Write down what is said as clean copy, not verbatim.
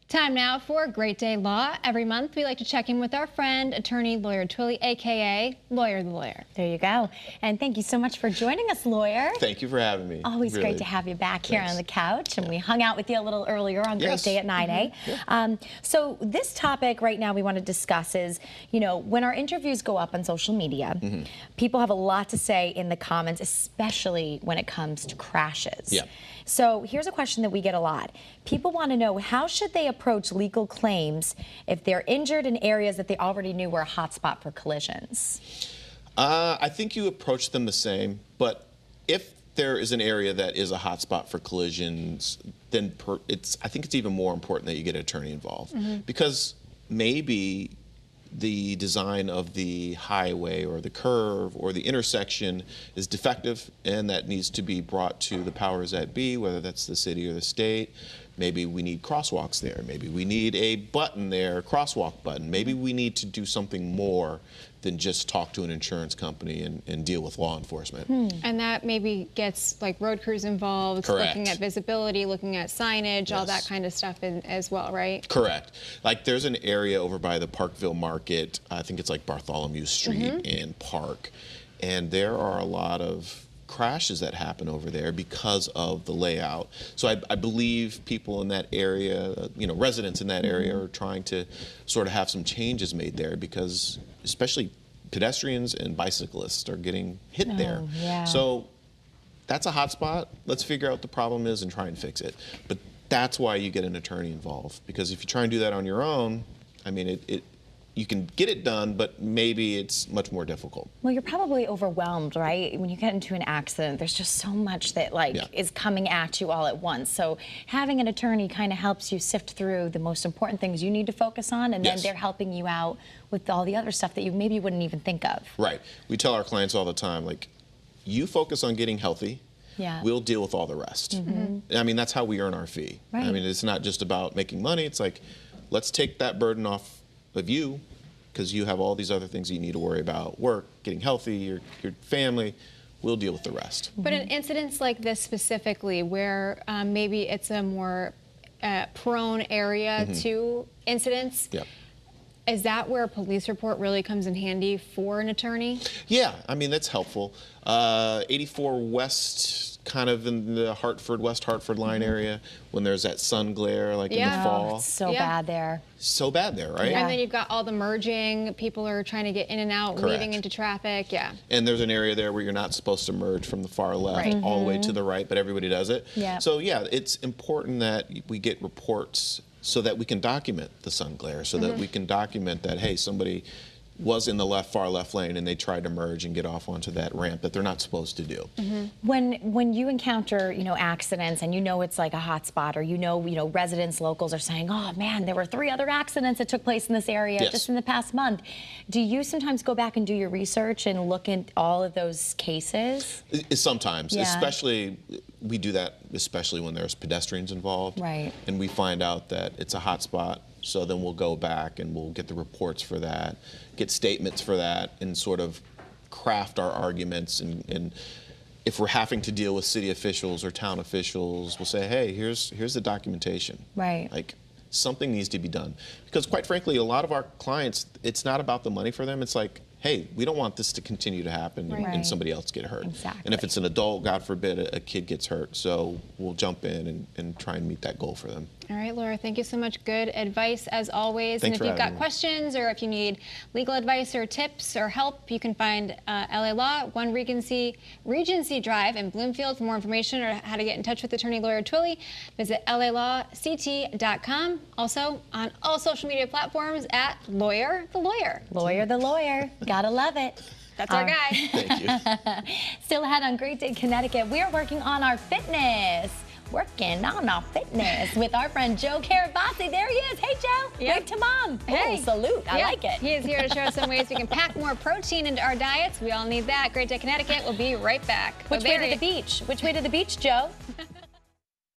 Time now for Great Day Law. Every month, we like to check in with our friend, attorney Lawyer Twillie, a.k.a. Lawyer the Lawyer. There you go. And thank you so much for joining us, Lawyer. Thank you for having me. Always really. great to have you back here on the couch. And we hung out with you a little earlier on Great Day at 9, So this topic right now we want to discuss is, you know, when our interviews go up on social media, people have a lot to say in the comments, especially when it comes to crashes. So here's a question that we get a lot. People want to know, how should they approach legal claims if they're injured in areas that they already knew were a hotspot for collisions? I think you approach them the same, but if there is an area that is a hotspot for collisions, then I think it's even more important that you get an attorney involved, because maybe the design of the highway or the curve or the intersection is defective, and that needs to be brought to the powers that be, whether that's the city or the state. Maybe we need crosswalks there. Maybe we need a button there, a crosswalk button. Maybe we need to do something more than just talk to an insurance company and deal with law enforcement. And that maybe gets like road crews involved, looking at visibility, looking at signage, all that kind of stuff as well, right? Correct. Like there's an area over by the Parkville Market, I think it's like Bartholomew Street and Park, and there are a lot of crashes that happen over there because of the layout. So I believe people in that area, you know, residents in that area are trying to sort of have some changes made there, because especially pedestrians and bicyclists are getting hit there. So that's a hot spot. Let's figure out what the problem is and try and fix it. But that's why you get an attorney involved, because if you try and do that on your own, I mean, you can get it done, but maybe it's much more difficult. Well, you're probably overwhelmed, right? When you get into an accident, there's just so much that is coming at you all at once. So having an attorney kind of helps you sift through the most important things you need to focus on, and then they're helping you out with all the other stuff that you maybe wouldn't even think of. Right. We tell our clients all the time, like, you focus on getting healthy, we'll deal with all the rest. I mean, that's how we earn our fee. I mean, it's not just about making money. It's like, let's take that burden off of you, because you have all these other things you need to worry about: work, getting healthy, your family. We'll deal with the rest. But in incidents like this specifically, where maybe it's a more prone area to incidents, is that where a police report really comes in handy for an attorney? Yeah, I mean, that's helpful. 84 West, kind of in the West Hartford line area, when there's that sun glare, like in the fall. It's so bad there. So bad there, right? And then you've got all the merging. People are trying to get in and out, weaving into traffic. And there's an area there where you're not supposed to merge from the far left all the way to the right, but everybody does it. So yeah, it's important that we get reports so that we can document the sun glare, so that we can document that, hey, somebody was in the far left lane and they tried to merge and get off onto that ramp that they're not supposed to do. When you encounter, you know, accidents, and you know it's like a hot spot, or you know, residents, locals are saying, oh man, there were 3 other accidents that took place in this area just in the past month. Do you sometimes go back and do your research and look at all of those cases? Sometimes, especially, we do that especially when there's pedestrians involved. And we find out that it's a hot spot. So then we'll go back and we'll get the reports for that, get statements for that, and sort of craft our arguments. And if we're having to deal with city officials or town officials, we'll say, hey, here's the documentation. Like, something needs to be done. Because quite frankly, a lot of our clients, it's not about the money for them. It's like, hey, we don't want this to continue to happen and somebody else get hurt. And if it's an adult, God forbid, a kid gets hurt. So we'll jump in and try and meet that goal for them. All right, Laura, thank you so much. Good advice as always. Thanks and if you've got questions, or if you need legal advice or tips or help, you can find LA Law, 1 Regency Drive in Bloomfield. For more information or how to get in touch with attorney Lawyer Twillie, visit lalawct.com. Also on all social media platforms at Lawyer the Lawyer. Lawyer the Lawyer. Gotta love it. That's our guy. Thank you. Still ahead on Great Day Connecticut, we're working on our fitness. Working on our fitness with our friend Joe Carabasi. There he is. Hey, Joe. Wave to Mom. Hey. Oh, salute. I like it. He is here to show us some ways we can pack more protein into our diets. We all need that. Great Day Connecticut. We'll be right back. Which way to the beach? Which way to the beach, Joe?